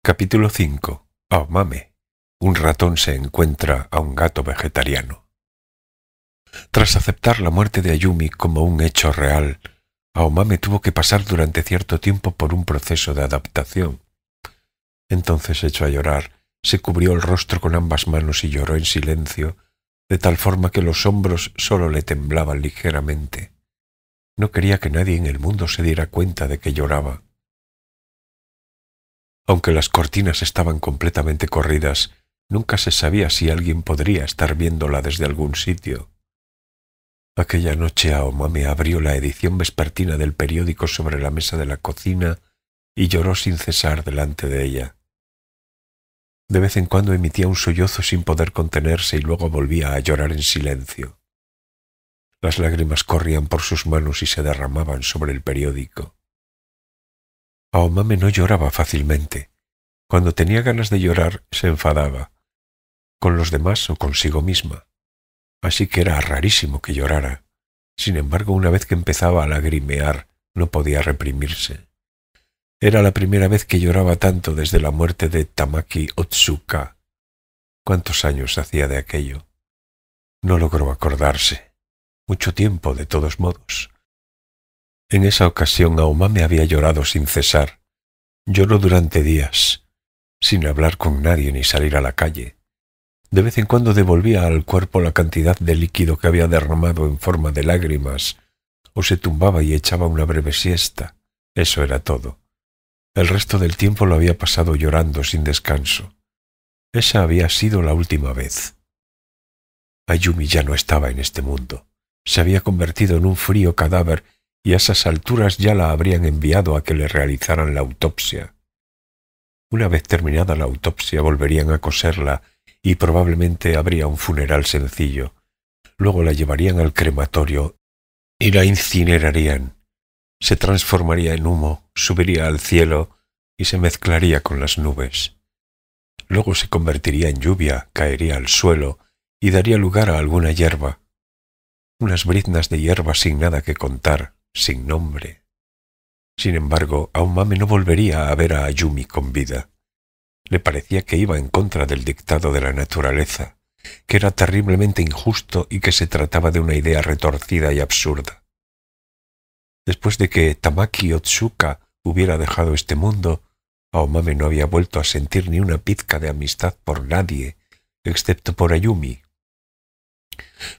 Capítulo 5. Aomame. Un ratón se encuentra a un gato vegetariano. Tras aceptar la muerte de Ayumi como un hecho real, Aomame tuvo que pasar durante cierto tiempo por un proceso de adaptación. Entonces echó a llorar, se cubrió el rostro con ambas manos y lloró en silencio, de tal forma que los hombros solo le temblaban ligeramente. No quería que nadie en el mundo se diera cuenta de que lloraba. Aunque las cortinas estaban completamente corridas, nunca se sabía si alguien podría estar viéndola desde algún sitio. Aquella noche Aomame abrió la edición vespertina del periódico sobre la mesa de la cocina y lloró sin cesar delante de ella. De vez en cuando emitía un sollozo sin poder contenerse y luego volvía a llorar en silencio. Las lágrimas corrían por sus manos y se derramaban sobre el periódico. Aomame no lloraba fácilmente. Cuando tenía ganas de llorar, se enfadaba, con los demás o consigo misma. Así que era rarísimo que llorara. Sin embargo, una vez que empezaba a lagrimear, no podía reprimirse. Era la primera vez que lloraba tanto desde la muerte de Tamaki Otsuka. ¿Cuántos años hacía de aquello? No logró acordarse. Mucho tiempo, de todos modos. En esa ocasión Aomame había llorado sin cesar. Lloró durante días, sin hablar con nadie ni salir a la calle. De vez en cuando devolvía al cuerpo la cantidad de líquido que había derramado en forma de lágrimas, o se tumbaba y echaba una breve siesta. Eso era todo. El resto del tiempo lo había pasado llorando sin descanso. Esa había sido la última vez. Ayumi ya no estaba en este mundo. Se había convertido en un frío cadáver y a esas alturas ya la habrían enviado a que le realizaran la autopsia. Una vez terminada la autopsia volverían a coserla y probablemente habría un funeral sencillo. Luego la llevarían al crematorio y la incinerarían. Se transformaría en humo, subiría al cielo y se mezclaría con las nubes. Luego se convertiría en lluvia, caería al suelo y daría lugar a alguna hierba. Unas briznas de hierba sin nada que contar, sin nombre. Sin embargo, Aomame no volvería a ver a Ayumi con vida. Le parecía que iba en contra del dictado de la naturaleza, que era terriblemente injusto y que se trataba de una idea retorcida y absurda. Después de que Tamaki Otsuka hubiera dejado este mundo, Aomame no había vuelto a sentir ni una pizca de amistad por nadie, excepto por Ayumi.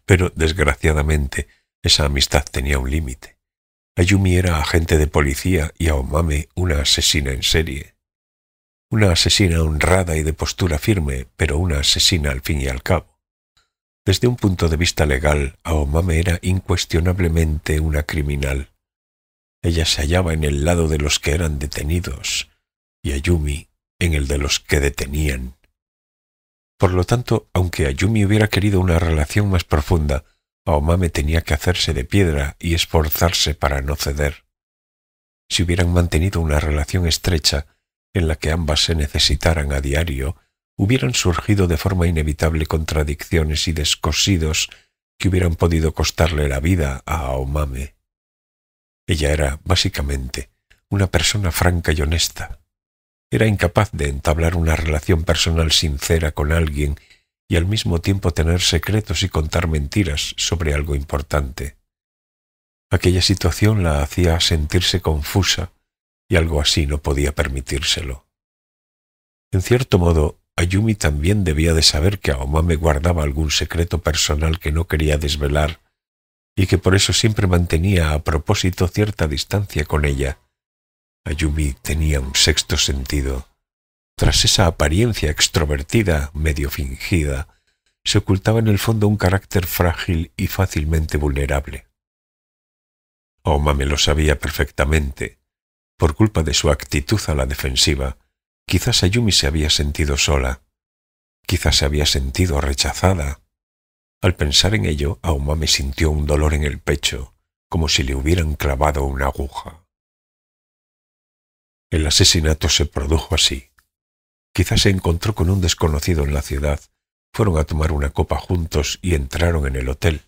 Pero, desgraciadamente, esa amistad tenía un límite. Ayumi era agente de policía y Aomame una asesina en serie. Una asesina honrada y de postura firme, pero una asesina al fin y al cabo. Desde un punto de vista legal, Aomame era incuestionablemente una criminal. Ella se hallaba en el lado de los que eran detenidos, y Ayumi en el de los que detenían. Por lo tanto, aunque Ayumi hubiera querido una relación más profunda, Aomame tenía que hacerse de piedra y esforzarse para no ceder. Si hubieran mantenido una relación estrecha, en la que ambas se necesitaran a diario, hubieran surgido de forma inevitable contradicciones y descosidos que hubieran podido costarle la vida a Aomame. Ella era, básicamente, una persona franca y honesta. Era incapaz de entablar una relación personal sincera con alguien y al mismo tiempo tener secretos y contar mentiras sobre algo importante. Aquella situación la hacía sentirse confusa y algo así no podía permitírselo. En cierto modo, Ayumi también debía de saber que Aomame guardaba algún secreto personal que no quería desvelar y que por eso siempre mantenía a propósito cierta distancia con ella. Ayumi tenía un sexto sentido. Tras esa apariencia extrovertida, medio fingida, se ocultaba en el fondo un carácter frágil y fácilmente vulnerable. Aomame lo sabía perfectamente. Por culpa de su actitud a la defensiva, quizás Ayumi se había sentido sola, quizás se había sentido rechazada. Al pensar en ello, Aomame sintió un dolor en el pecho, como si le hubieran clavado una aguja. El asesinato se produjo así. Quizás se encontró con un desconocido en la ciudad, fueron a tomar una copa juntos y entraron en el hotel.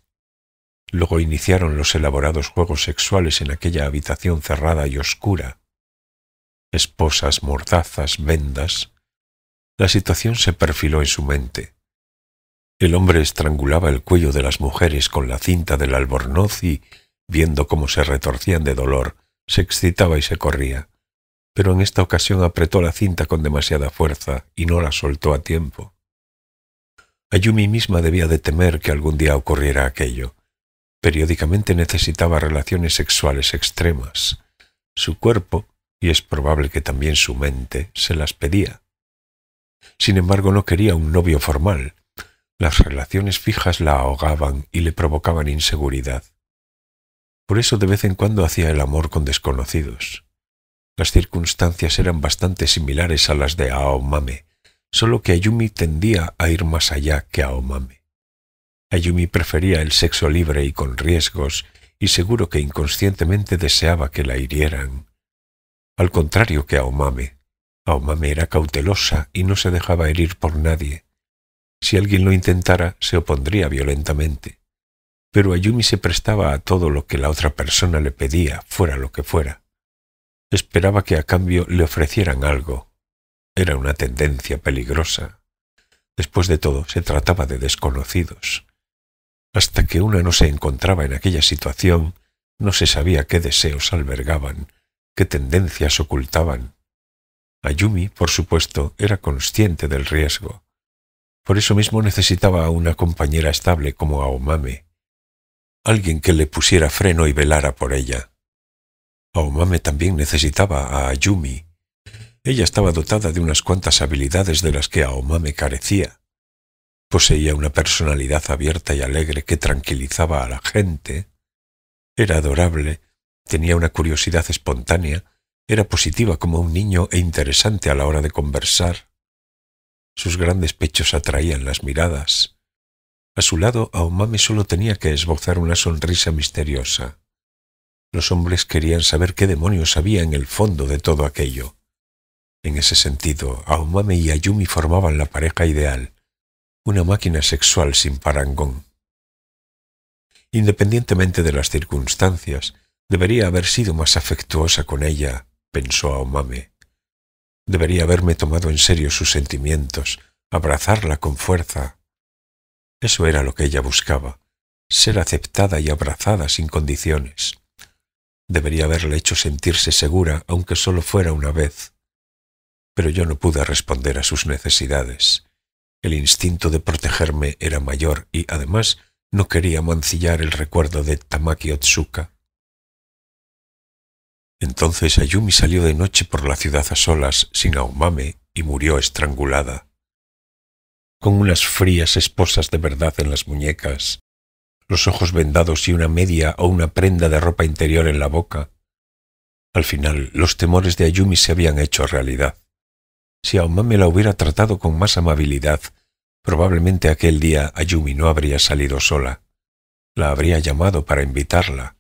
Luego iniciaron los elaborados juegos sexuales en aquella habitación cerrada y oscura. esposas, mordazas, vendas. La situación se perfiló en su mente. El hombre estrangulaba el cuello de las mujeres con la cinta del albornoz y, viendo cómo se retorcían de dolor, se excitaba y se corría. Pero en esta ocasión apretó la cinta con demasiada fuerza y no la soltó a tiempo. Ayumi misma debía de temer que algún día ocurriera aquello. Periódicamente necesitaba relaciones sexuales extremas. Su cuerpo, y es probable que también su mente, se las pedía. Sin embargo, no quería un novio formal. Las relaciones fijas la ahogaban y le provocaban inseguridad. Por eso de vez en cuando hacía el amor con desconocidos. Las circunstancias eran bastante similares a las de Aomame, solo que Ayumi tendía a ir más allá que Aomame. Ayumi prefería el sexo libre y con riesgos, y seguro que inconscientemente deseaba que la hirieran. Al contrario que Aomame, Aomame era cautelosa y no se dejaba herir por nadie. Si alguien lo intentara, se opondría violentamente. Pero Ayumi se prestaba a todo lo que la otra persona le pedía, fuera lo que fuera. Esperaba que a cambio le ofrecieran algo. Era una tendencia peligrosa. Después de todo, se trataba de desconocidos. Hasta que una no se encontraba en aquella situación, no se sabía qué deseos albergaban, qué tendencias ocultaban. Ayumi, por supuesto, era consciente del riesgo. Por eso mismo necesitaba a una compañera estable como Aomame, alguien que le pusiera freno y velara por ella. Aomame también necesitaba a Ayumi. Ella estaba dotada de unas cuantas habilidades de las que Aomame carecía. Poseía una personalidad abierta y alegre que tranquilizaba a la gente. Era adorable, tenía una curiosidad espontánea, era positiva como un niño e interesante a la hora de conversar. Sus grandes pechos atraían las miradas. A su lado, Aomame solo tenía que esbozar una sonrisa misteriosa. Los hombres querían saber qué demonios había en el fondo de todo aquello. En ese sentido, Aomame y Ayumi formaban la pareja ideal, una máquina sexual sin parangón. Independientemente de las circunstancias, debería haber sido más afectuosa con ella, pensó Aomame. Debería haberme tomado en serio sus sentimientos, abrazarla con fuerza. Eso era lo que ella buscaba, ser aceptada y abrazada sin condiciones. Debería haberle hecho sentirse segura, aunque solo fuera una vez. Pero yo no pude responder a sus necesidades. El instinto de protegerme era mayor y, además, no quería mancillar el recuerdo de Tamaki Otsuka. Entonces Ayumi salió de noche por la ciudad a solas, sin Aomame, y murió estrangulada. Con unas frías esposas de verdad en las muñecas, los ojos vendados y una media o una prenda de ropa interior en la boca. Al final, los temores de Ayumi se habían hecho realidad. Si Aomame la hubiera tratado con más amabilidad, probablemente aquel día Ayumi no habría salido sola. La habría llamado para invitarla.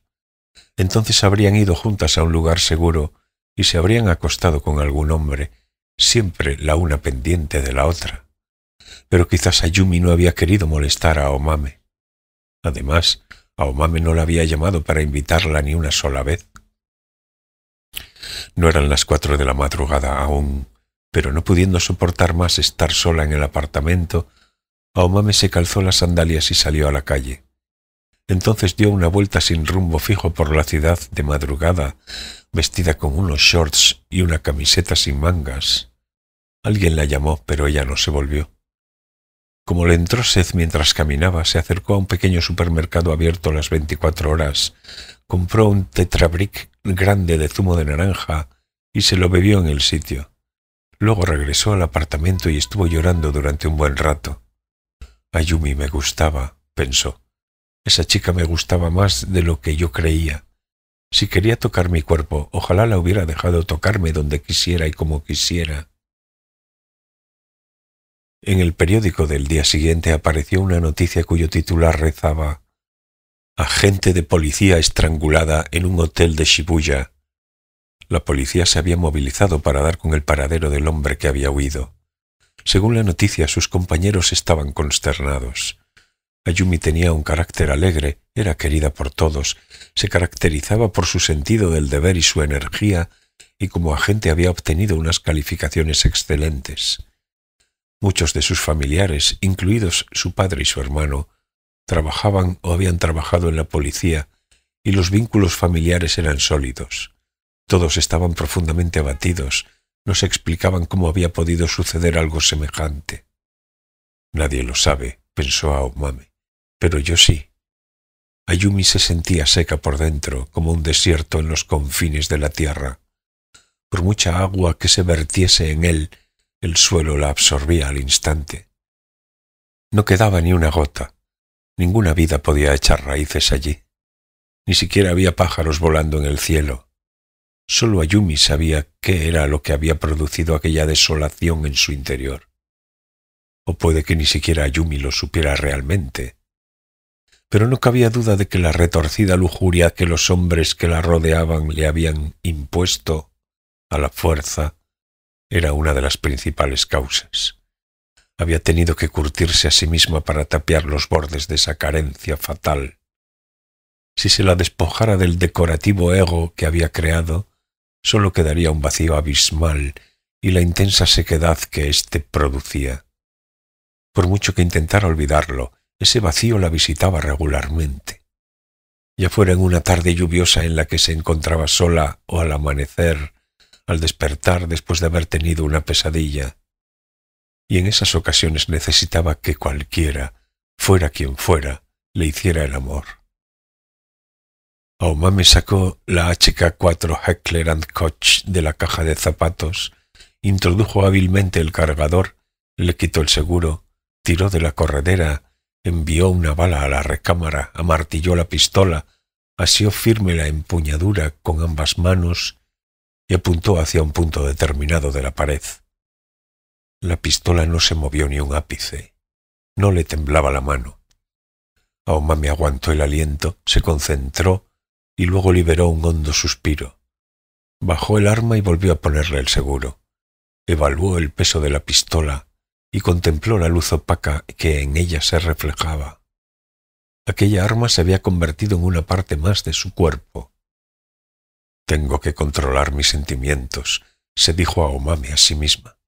Entonces habrían ido juntas a un lugar seguro y se habrían acostado con algún hombre, siempre la una pendiente de la otra. Pero quizás Ayumi no había querido molestar a Aomame. Además, Aomame no la había llamado para invitarla ni una sola vez. No eran las 4 de la madrugada aún, pero no pudiendo soportar más estar sola en el apartamento, Aomame se calzó las sandalias y salió a la calle. Entonces dio una vuelta sin rumbo fijo por la ciudad de madrugada, vestida con unos shorts y una camiseta sin mangas. Alguien la llamó, pero ella no se volvió. Como le entró sed mientras caminaba, se acercó a un pequeño supermercado abierto las 24 horas, compró un tetrabric grande de zumo de naranja y se lo bebió en el sitio. Luego regresó al apartamento y estuvo llorando durante un buen rato. Ayumi me gustaba, pensó. Esa chica me gustaba más de lo que yo creía. Si quería tocar mi cuerpo, ojalá la hubiera dejado tocarme donde quisiera y como quisiera. En el periódico del día siguiente apareció una noticia cuyo titular rezaba: «Agente de policía estrangulada en un hotel de Shibuya». La policía se había movilizado para dar con el paradero del hombre que había huido. Según la noticia, sus compañeros estaban consternados. Ayumi tenía un carácter alegre, era querida por todos, se caracterizaba por su sentido del deber y su energía, y como agente había obtenido unas calificaciones excelentes. Muchos de sus familiares, incluidos su padre y su hermano, trabajaban o habían trabajado en la policía y los vínculos familiares eran sólidos. Todos estaban profundamente abatidos, no se explicaban cómo había podido suceder algo semejante. Nadie lo sabe, pensó Aomame, pero yo sí. Ayumi se sentía seca por dentro, como un desierto en los confines de la tierra. Por mucha agua que se vertiese en él, el suelo la absorbía al instante. No quedaba ni una gota. Ninguna vida podía echar raíces allí. Ni siquiera había pájaros volando en el cielo. Solo Ayumi sabía qué era lo que había producido aquella desolación en su interior. O puede que ni siquiera Ayumi lo supiera realmente. Pero no cabía duda de que la retorcida lujuria que los hombres que la rodeaban le habían impuesto a la fuerza era una de las principales causas. Había tenido que curtirse a sí misma para tapiar los bordes de esa carencia fatal. Si se la despojara del decorativo ego que había creado, solo quedaría un vacío abismal y la intensa sequedad que éste producía. Por mucho que intentara olvidarlo, ese vacío la visitaba regularmente. Ya fuera en una tarde lluviosa en la que se encontraba sola o al amanecer, al despertar después de haber tenido una pesadilla. Y en esas ocasiones necesitaba que cualquiera, fuera quien fuera, le hiciera el amor. Aomame sacó la HK4 Heckler & Koch de la caja de zapatos, introdujo hábilmente el cargador, le quitó el seguro, tiró de la corredera, envió una bala a la recámara, amartilló la pistola, asió firme la empuñadura con ambas manos y apuntó hacia un punto determinado de la pared. La pistola no se movió ni un ápice. No le temblaba la mano. Aomame aguantó el aliento, se concentró y luego liberó un hondo suspiro. Bajó el arma y volvió a ponerle el seguro. Evaluó el peso de la pistola y contempló la luz opaca que en ella se reflejaba. Aquella arma se había convertido en una parte más de su cuerpo. «Tengo que controlar mis sentimientos», se dijo Aomame a sí misma.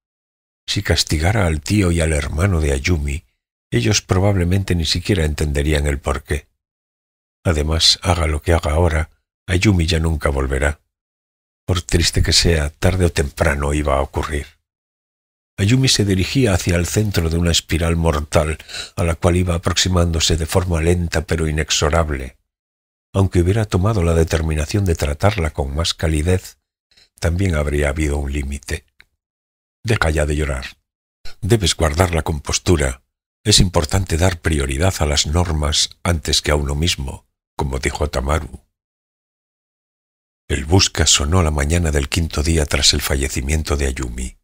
Si castigara al tío y al hermano de Ayumi, ellos probablemente ni siquiera entenderían el porqué. Además, haga lo que haga ahora, Ayumi ya nunca volverá. Por triste que sea, tarde o temprano iba a ocurrir. Ayumi se dirigía hacia el centro de una espiral mortal a la cual iba aproximándose de forma lenta pero inexorable. Aunque hubiera tomado la determinación de tratarla con más calidez, también habría habido un límite. Deja ya de llorar. Debes guardar la compostura. Es importante dar prioridad a las normas antes que a uno mismo, como dijo Tamaru. El busca sonó la mañana del quinto día tras el fallecimiento de Ayumi.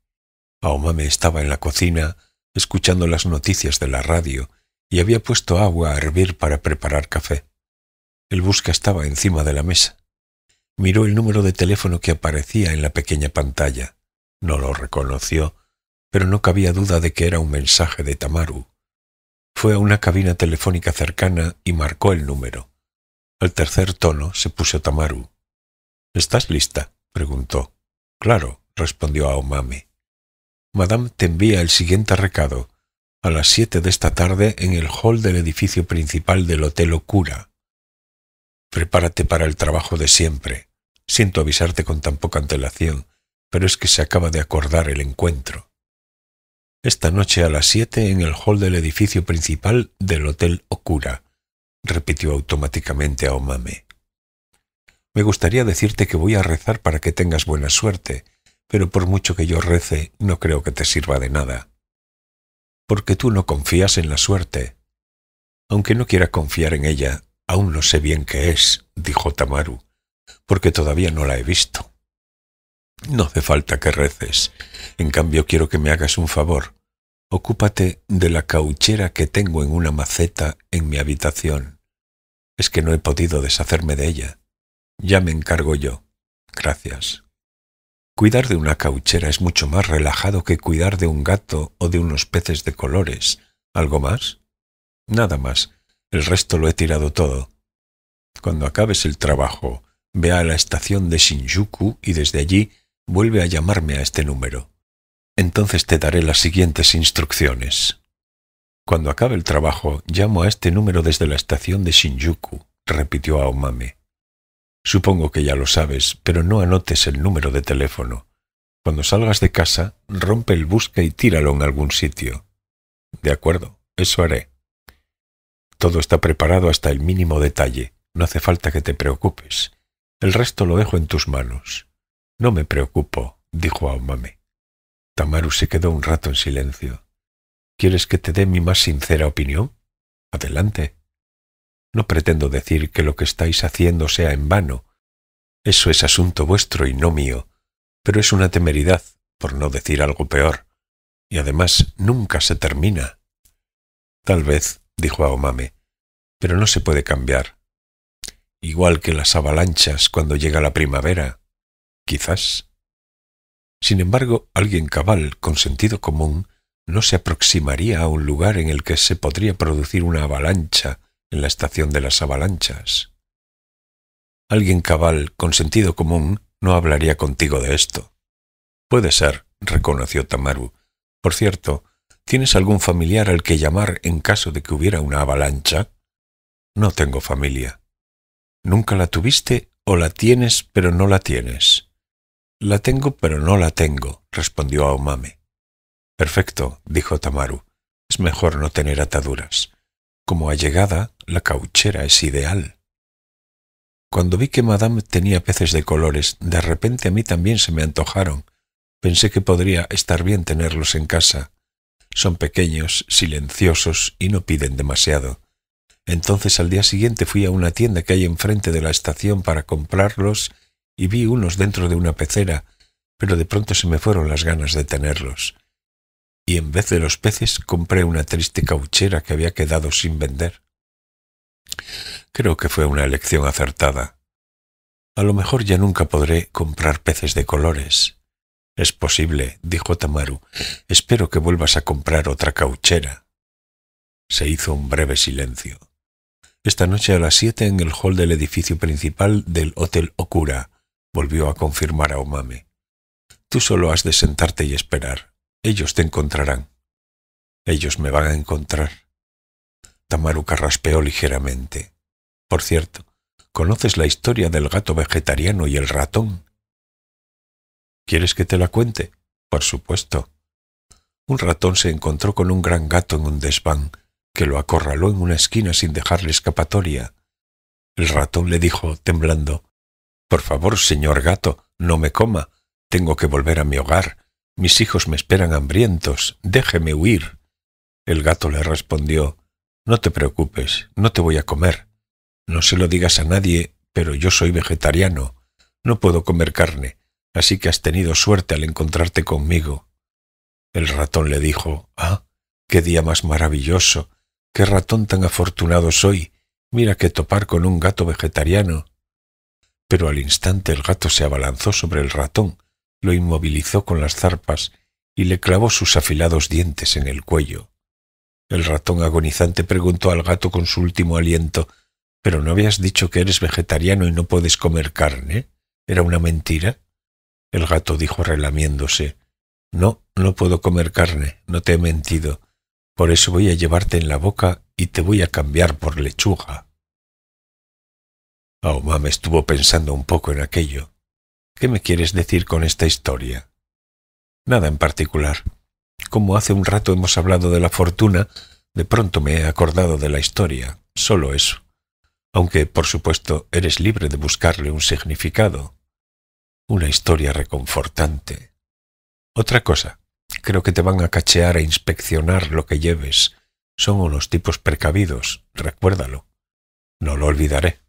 Aomame estaba en la cocina, escuchando las noticias de la radio, y había puesto agua a hervir para preparar café. El busca estaba encima de la mesa. Miró el número de teléfono que aparecía en la pequeña pantalla. No lo reconoció, pero no cabía duda de que era un mensaje de Tamaru. Fue a una cabina telefónica cercana y marcó el número. Al tercer tono se puso Tamaru. «¿Estás lista?», preguntó. «Claro», respondió Aomame. «Madame te envía el siguiente recado. A las 7 de esta tarde en el hall del edificio principal del Hotel Okura. Prepárate para el trabajo de siempre. Siento avisarte con tan poca antelación, pero es que se acaba de acordar el encuentro. Esta noche a las 7 en el hall del edificio principal del Hotel Okura», repitió automáticamente Aomame. «Me gustaría decirte que voy a rezar para que tengas buena suerte, pero por mucho que yo rece, no creo que te sirva de nada. Porque tú no confías en la suerte. Aunque no quiera confiar en ella, aún no sé bien qué es», dijo Tamaru, «porque todavía no la he visto». «No hace falta que reces. En cambio quiero que me hagas un favor. Ocúpate de la cauchera que tengo en una maceta en mi habitación. Es que no he podido deshacerme de ella. Ya me encargo yo. Gracias». Cuidar de una cauchera es mucho más relajado que cuidar de un gato o de unos peces de colores. ¿Algo más? Nada más. El resto lo he tirado todo. Cuando acabes el trabajo, ve a la estación de Shinjuku y desde allí vuelve a llamarme a este número. Entonces te daré las siguientes instrucciones. Cuando acabe el trabajo, llamo a este número desde la estación de Shinjuku, repitió Aomame. Supongo que ya lo sabes, pero no anotes el número de teléfono. Cuando salgas de casa, rompe el busca y tíralo en algún sitio. De acuerdo, eso haré. Todo está preparado hasta el mínimo detalle. No hace falta que te preocupes. El resto lo dejo en tus manos. No me preocupo, dijo Aomame. Tamaru se quedó un rato en silencio. ¿Quieres que te dé mi más sincera opinión? Adelante. No pretendo decir que lo que estáis haciendo sea en vano. Eso es asunto vuestro y no mío. Pero es una temeridad, por no decir algo peor. Y además nunca se termina. Tal vez, dijo Aomame, pero no se puede cambiar. Igual que las avalanchas cuando llega la primavera. Quizás. Sin embargo, alguien cabal, con sentido común, no se aproximaría a un lugar en el que se podría producir una avalancha en la estación de las avalanchas. Alguien cabal, con sentido común, no hablaría contigo de esto. Puede ser, reconoció Tamaru. Por cierto, ¿tienes algún familiar al que llamar en caso de que hubiera una avalancha? No tengo familia. ¿Nunca la tuviste o la tienes pero no la tienes? La tengo pero no la tengo, respondió Aomame. Perfecto, dijo Tamaru. Es mejor no tener ataduras. Como allegada, la cauchera es ideal. Cuando vi que Madame tenía peces de colores, de repente a mí también se me antojaron. Pensé que podría estar bien tenerlos en casa. Son pequeños, silenciosos y no piden demasiado. Entonces al día siguiente fui a una tienda que hay enfrente de la estación para comprarlos y vi unos dentro de una pecera, pero de pronto se me fueron las ganas de tenerlos. Y en vez de los peces compré una triste cauchera que había quedado sin vender. Creo que fue una elección acertada. A lo mejor ya nunca podré comprar peces de colores. Es posible, dijo Tamaru. Espero que vuelvas a comprar otra cauchera. Se hizo un breve silencio. Esta noche a las 7 en el hall del edificio principal del Hotel Okura, volvió a confirmar Aomame. Tú solo has de sentarte y esperar. Ellos te encontrarán. Ellos me van a encontrar. Tamaru carraspeó ligeramente. Por cierto, ¿conoces la historia del gato vegetariano y el ratón? ¿Quieres que te la cuente? Por supuesto. Un ratón se encontró con un gran gato en un desván, que lo acorraló en una esquina sin dejarle escapatoria. El ratón le dijo, temblando, «Por favor, señor gato, no me coma. Tengo que volver a mi hogar. Mis hijos me esperan hambrientos. Déjeme huir». El gato le respondió, «No te preocupes, no te voy a comer. No se lo digas a nadie, pero yo soy vegetariano. No puedo comer carne, así que has tenido suerte al encontrarte conmigo». El ratón le dijo, «Ah, qué día más maravilloso. Qué ratón tan afortunado soy. Mira que topar con un gato vegetariano». Pero al instante el gato se abalanzó sobre el ratón, lo inmovilizó con las zarpas y le clavó sus afilados dientes en el cuello. El ratón agonizante preguntó al gato con su último aliento, «¿Pero no habías dicho que eres vegetariano y no puedes comer carne? ¿Era una mentira?» El gato dijo relamiéndose, «No, no puedo comer carne, no te he mentido. Por eso voy a llevarte en la boca y te voy a cambiar por lechuga». Aomame estuvo pensando un poco en aquello. «¿Qué me quieres decir con esta historia?» «Nada en particular. Como hace un rato hemos hablado de la fortuna, de pronto me he acordado de la historia, solo eso. Aunque, por supuesto, eres libre de buscarle un significado. Una historia reconfortante. Otra cosa, creo que te van a cachear e inspeccionar lo que lleves. Son unos tipos precavidos, recuérdalo». «No lo olvidaré».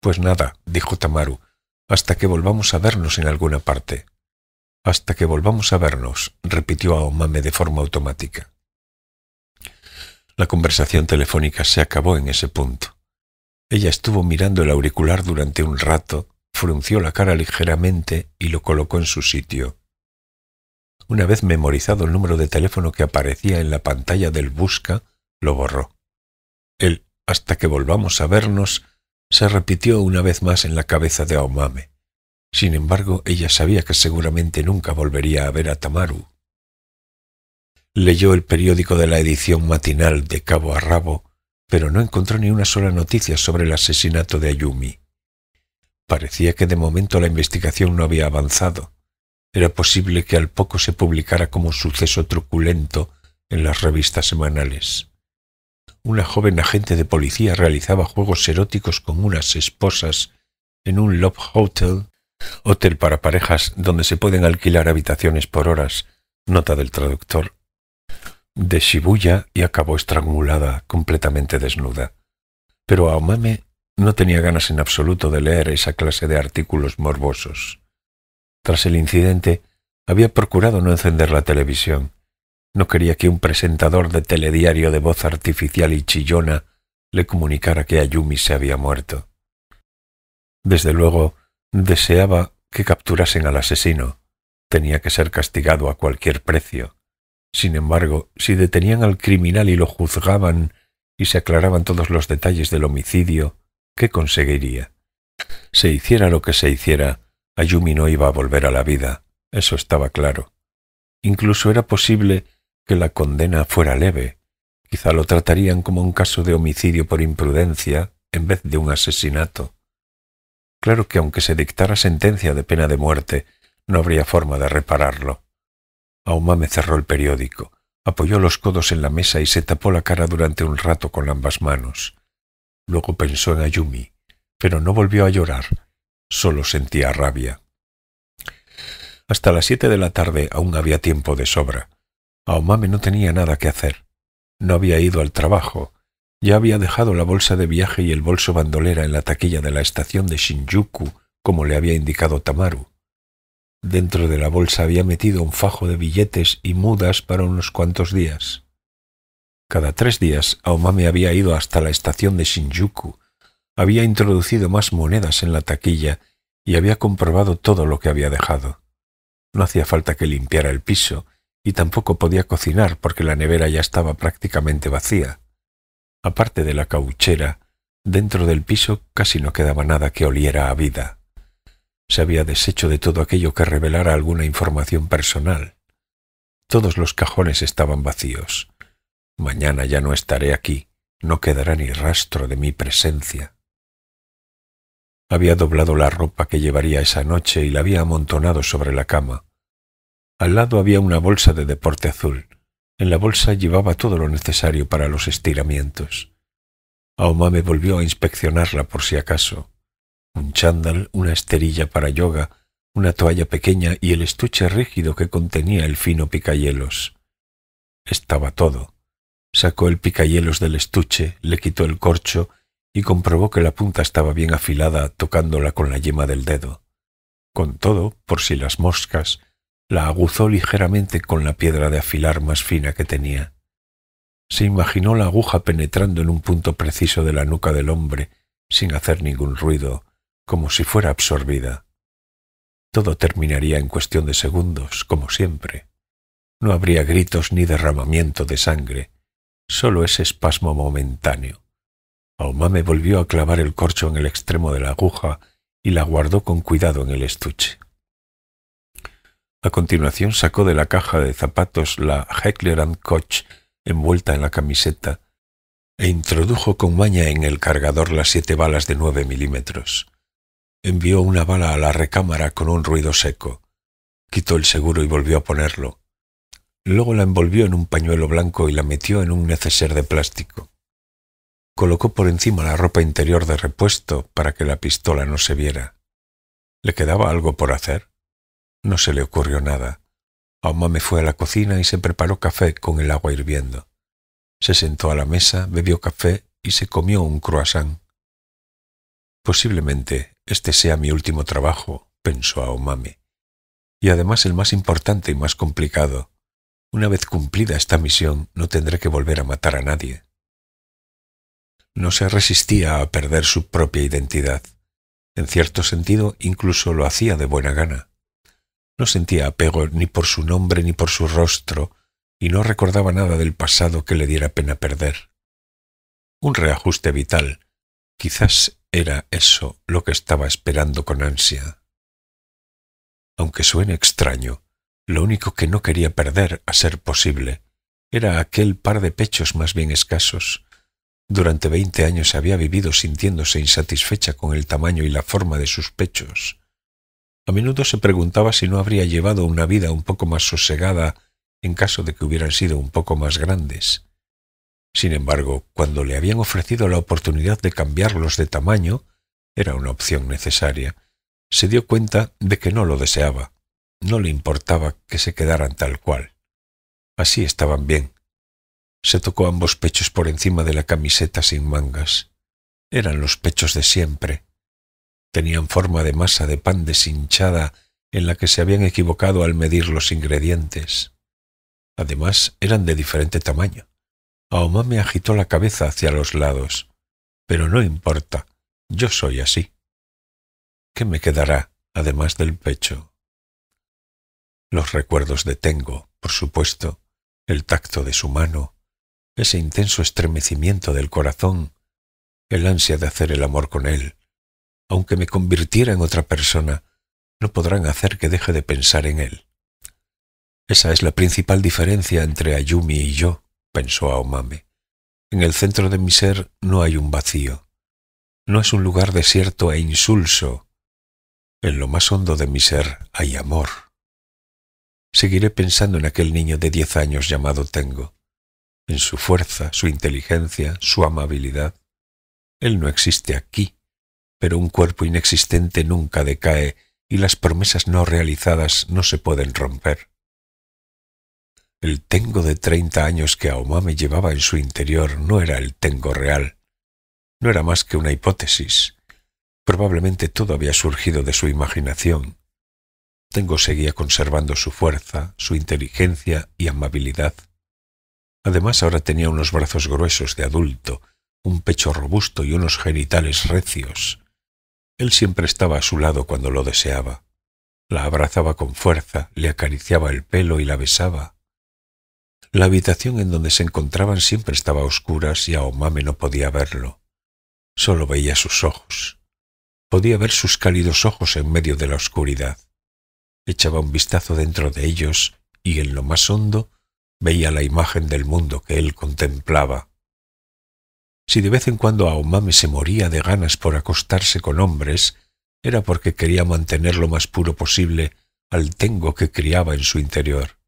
«Pues nada», dijo Tamaru, «hasta que volvamos a vernos en alguna parte». «Hasta que volvamos a vernos», repitió Aomame de forma automática. La conversación telefónica se acabó en ese punto. Ella estuvo mirando el auricular durante un rato, frunció la cara ligeramente y lo colocó en su sitio. Una vez memorizado el número de teléfono que aparecía en la pantalla del busca, lo borró. El «hasta que volvamos a vernos» se repitió una vez más en la cabeza de Aomame. Sin embargo, ella sabía que seguramente nunca volvería a ver a Tamaru. Leyó el periódico de la edición matinal de cabo a rabo, pero no encontró ni una sola noticia sobre el asesinato de Ayumi. Parecía que de momento la investigación no había avanzado. Era posible que al poco se publicara como suceso truculento en las revistas semanales. Una joven agente de policía realizaba juegos eróticos con unas esposas en un Love Hotel, hotel para parejas donde se pueden alquilar habitaciones por horas, nota del traductor, de Shibuya, y acabó estrangulada, completamente desnuda. Pero Aomame no tenía ganas en absoluto de leer esa clase de artículos morbosos. Tras el incidente, había procurado no encender la televisión. No quería que un presentador de telediario de voz artificial y chillona le comunicara que Ayumi se había muerto. Desde luego, deseaba que capturasen al asesino. Tenía que ser castigado a cualquier precio. Sin embargo, si detenían al criminal y lo juzgaban y se aclaraban todos los detalles del homicidio, ¿qué conseguiría? Se hiciera lo que se hiciera, Ayumi no iba a volver a la vida, eso estaba claro. Incluso era posible que la condena fuera leve. Quizá lo tratarían como un caso de homicidio por imprudencia en vez de un asesinato. Claro que aunque se dictara sentencia de pena de muerte, no habría forma de repararlo. Aomame cerró el periódico, apoyó los codos en la mesa y se tapó la cara durante un rato con ambas manos. Luego pensó en Ayumi, pero no volvió a llorar, solo sentía rabia. Hasta las 7 de la tarde aún había tiempo de sobra. Aomame no tenía nada que hacer. No había ido al trabajo. Ya había dejado la bolsa de viaje y el bolso bandolera en la taquilla de la estación de Shinjuku, como le había indicado Tamaru. Dentro de la bolsa había metido un fajo de billetes y mudas para unos cuantos días. Cada 3 días Aomame había ido hasta la estación de Shinjuku, había introducido más monedas en la taquilla y había comprobado todo lo que había dejado. No hacía falta que limpiara el piso y tampoco podía cocinar porque la nevera ya estaba prácticamente vacía. Aparte de la cauchera, dentro del piso casi no quedaba nada que oliera a vida. Se había deshecho de todo aquello que revelara alguna información personal. Todos los cajones estaban vacíos. Mañana ya no estaré aquí, no quedará ni rastro de mi presencia. Había doblado la ropa que llevaría esa noche y la había amontonado sobre la cama. Al lado había una bolsa de deporte azul. En la bolsa llevaba todo lo necesario para los estiramientos. Aomame volvió a inspeccionarla por si acaso. Un chándal, una esterilla para yoga, una toalla pequeña y el estuche rígido que contenía el fino picahielos. Estaba todo. Sacó el picahielos del estuche, le quitó el corcho y comprobó que la punta estaba bien afilada tocándola con la yema del dedo. Con todo, por si las moscas, la aguzó ligeramente con la piedra de afilar más fina que tenía. Se imaginó la aguja penetrando en un punto preciso de la nuca del hombre, sin hacer ningún ruido, como si fuera absorbida. Todo terminaría en cuestión de segundos, como siempre. No habría gritos ni derramamiento de sangre, solo ese espasmo momentáneo. Aomame volvió a clavar el corcho en el extremo de la aguja y la guardó con cuidado en el estuche. A continuación sacó de la caja de zapatos la Heckler & Koch envuelta en la camiseta e introdujo con maña en el cargador las 7 balas de 9 milímetros. Envió una bala a la recámara con un ruido seco. Quitó el seguro y volvió a ponerlo. Luego la envolvió en un pañuelo blanco y la metió en un neceser de plástico. Colocó por encima la ropa interior de repuesto para que la pistola no se viera. ¿Le quedaba algo por hacer? No se le ocurrió nada. Aomame fue a la cocina y se preparó café con el agua hirviendo. Se sentó a la mesa, bebió café y se comió un croissant. Posiblemente este sea mi último trabajo, pensó Aomame, y además el más importante y más complicado. Una vez cumplida esta misión, no tendré que volver a matar a nadie. No se resistía a perder su propia identidad. En cierto sentido, incluso lo hacía de buena gana. No sentía apego ni por su nombre ni por su rostro, y no recordaba nada del pasado que le diera pena perder. Un reajuste vital. Quizás era eso lo que estaba esperando con ansia. Aunque suene extraño, lo único que no quería perder, a ser posible, era aquel par de pechos más bien escasos. Durante 20 años había vivido sintiéndose insatisfecha con el tamaño y la forma de sus pechos. A menudo se preguntaba si no habría llevado una vida un poco más sosegada en caso de que hubieran sido un poco más grandes. Sin embargo, cuando le habían ofrecido la oportunidad de cambiarlos de tamaño, era una opción necesaria, se dio cuenta de que no lo deseaba. No le importaba que se quedaran tal cual. Así estaban bien. Se tocó ambos pechos por encima de la camiseta sin mangas. Eran los pechos de siempre. Tenían forma de masa de pan deshinchada en la que se habían equivocado al medir los ingredientes. Además, eran de diferente tamaño. Aomame agitó la cabeza hacia los lados. Pero no importa, yo soy así. ¿Qué me quedará, además del pecho? Los recuerdos de Tengo, por supuesto, el tacto de su mano, ese intenso estremecimiento del corazón, el ansia de hacer el amor con él. Aunque me convirtiera en otra persona, no podrán hacer que deje de pensar en él. Esa es la principal diferencia entre Ayumi y yo, pensó Aomame. En el centro de mi ser no hay un vacío. No es un lugar desierto e insulso. En lo más hondo de mi ser hay amor. Seguiré pensando en aquel niño de 10 años llamado Tengo, en su fuerza, su inteligencia, su amabilidad. Él no existe aquí, pero un cuerpo inexistente nunca decae y las promesas no realizadas no se pueden romper. El Tengo de 30 años que Aomame llevaba en su interior no era el Tengo real. No era más que una hipótesis. Probablemente todo había surgido de su imaginación. Tengo seguía conservando su fuerza, su inteligencia y amabilidad. Además, ahora tenía unos brazos gruesos de adulto, un pecho robusto y unos genitales recios. Él siempre estaba a su lado cuando lo deseaba. La abrazaba con fuerza, le acariciaba el pelo y la besaba. La habitación en donde se encontraban siempre estaba a oscuras y Aomame no podía verlo. Solo veía sus ojos. Podía ver sus cálidos ojos en medio de la oscuridad. Echaba un vistazo dentro de ellos y en lo más hondo veía la imagen del mundo que él contemplaba. Si de vez en cuando Aomame se moría de ganas por acostarse con hombres, era porque quería mantener lo más puro posible al Tengo que criaba en su interior.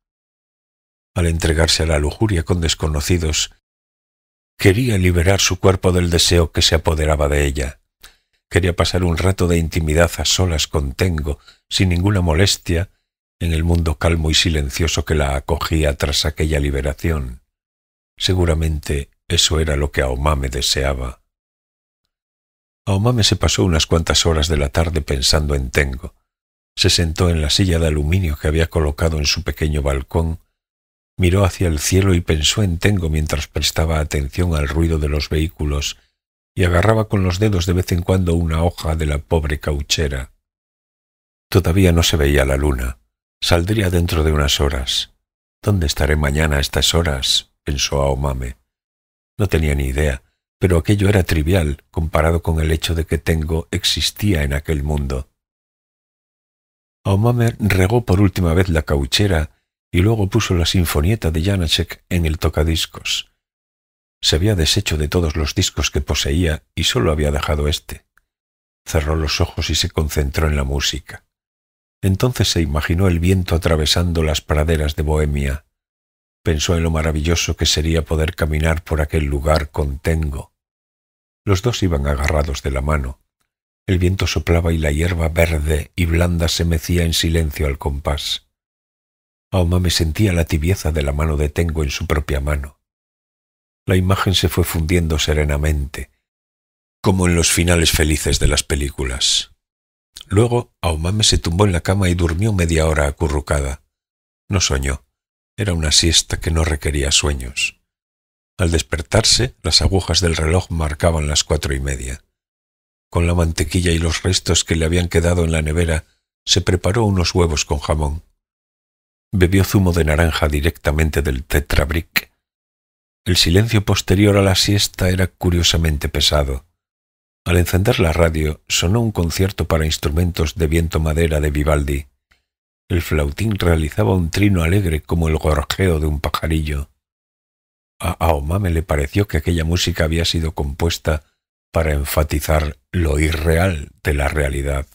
Al entregarse a la lujuria con desconocidos, quería liberar su cuerpo del deseo que se apoderaba de ella. Quería pasar un rato de intimidad a solas con Tengo, sin ninguna molestia, en el mundo calmo y silencioso que la acogía tras aquella liberación. Seguramente eso era lo que Aomame deseaba. Aomame se pasó unas cuantas horas de la tarde pensando en Tengo. Se sentó en la silla de aluminio que había colocado en su pequeño balcón, miró hacia el cielo y pensó en Tengo mientras prestaba atención al ruido de los vehículos y agarraba con los dedos de vez en cuando una hoja de la pobre cauchera. Todavía no se veía la luna. Saldría dentro de unas horas. ¿Dónde estaré mañana a estas horas?, pensó Aomame. No tenía ni idea, pero aquello era trivial comparado con el hecho de que Tengo existía en aquel mundo. Aomame regó por última vez la cauchera y luego puso la sinfonieta de Janáček en el tocadiscos. Se había deshecho de todos los discos que poseía y solo había dejado este. Cerró los ojos y se concentró en la música. Entonces se imaginó el viento atravesando las praderas de Bohemia. Pensó en lo maravilloso que sería poder caminar por aquel lugar con Tengo. Los dos iban agarrados de la mano. El viento soplaba y la hierba verde y blanda se mecía en silencio al compás. Aomame sentía la tibieza de la mano de Tengo en su propia mano. La imagen se fue fundiendo serenamente, como en los finales felices de las películas. Luego Aomame se tumbó en la cama y durmió media hora acurrucada. No soñó. Era una siesta que no requería sueños. Al despertarse, las agujas del reloj marcaban las 4:30. Con la mantequilla y los restos que le habían quedado en la nevera, se preparó unos huevos con jamón. Bebió zumo de naranja directamente del Tetra Brick. El silencio posterior a la siesta era curiosamente pesado. Al encender la radio, sonó un concierto para instrumentos de viento-madera de Vivaldi. El flautín realizaba un trino alegre como el gorjeo de un pajarillo. A Omame le pareció que aquella música había sido compuesta para enfatizar lo irreal de la realidad.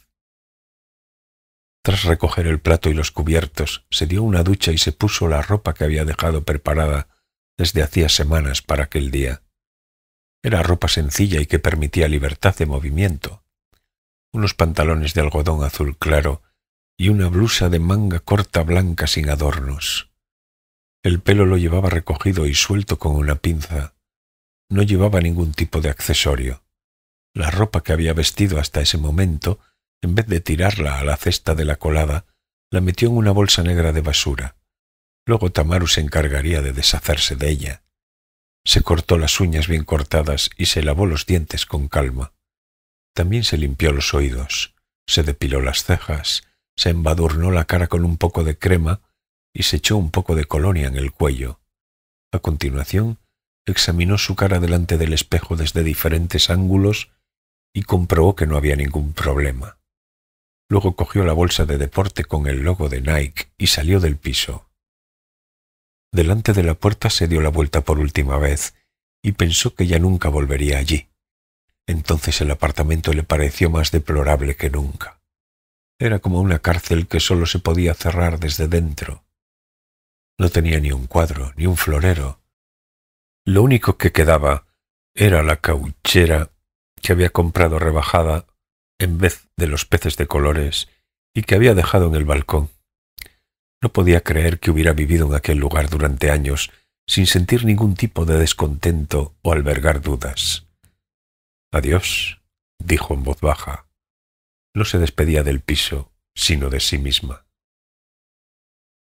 Tras recoger el plato y los cubiertos, se dio una ducha y se puso la ropa que había dejado preparada desde hacía semanas para aquel día. Era ropa sencilla y que permitía libertad de movimiento. Unos pantalones de algodón azul claro y una blusa de manga corta blanca sin adornos. El pelo lo llevaba recogido y suelto con una pinza. No llevaba ningún tipo de accesorio. La ropa que había vestido hasta ese momento, en vez de tirarla a la cesta de la colada, la metió en una bolsa negra de basura. Luego Tamaru se encargaría de deshacerse de ella. Se cortó las uñas bien cortadas y se lavó los dientes con calma. También se limpió los oídos, se depiló las cejas, se embadurnó la cara con un poco de crema y se echó un poco de colonia en el cuello. A continuación, examinó su cara delante del espejo desde diferentes ángulos y comprobó que no había ningún problema. Luego cogió la bolsa de deporte con el logo de Nike y salió del piso. Delante de la puerta se dio la vuelta por última vez y pensó que ya nunca volvería allí. Entonces el apartamento le pareció más deplorable que nunca. Era como una cárcel que solo se podía cerrar desde dentro. No tenía ni un cuadro, ni un florero. Lo único que quedaba era la cauchera que había comprado rebajada en vez de los peces de colores y que había dejado en el balcón. No podía creer que hubiera vivido en aquel lugar durante años sin sentir ningún tipo de descontento o albergar dudas. «Adiós», dijo en voz baja. No se despedía del piso, sino de sí misma.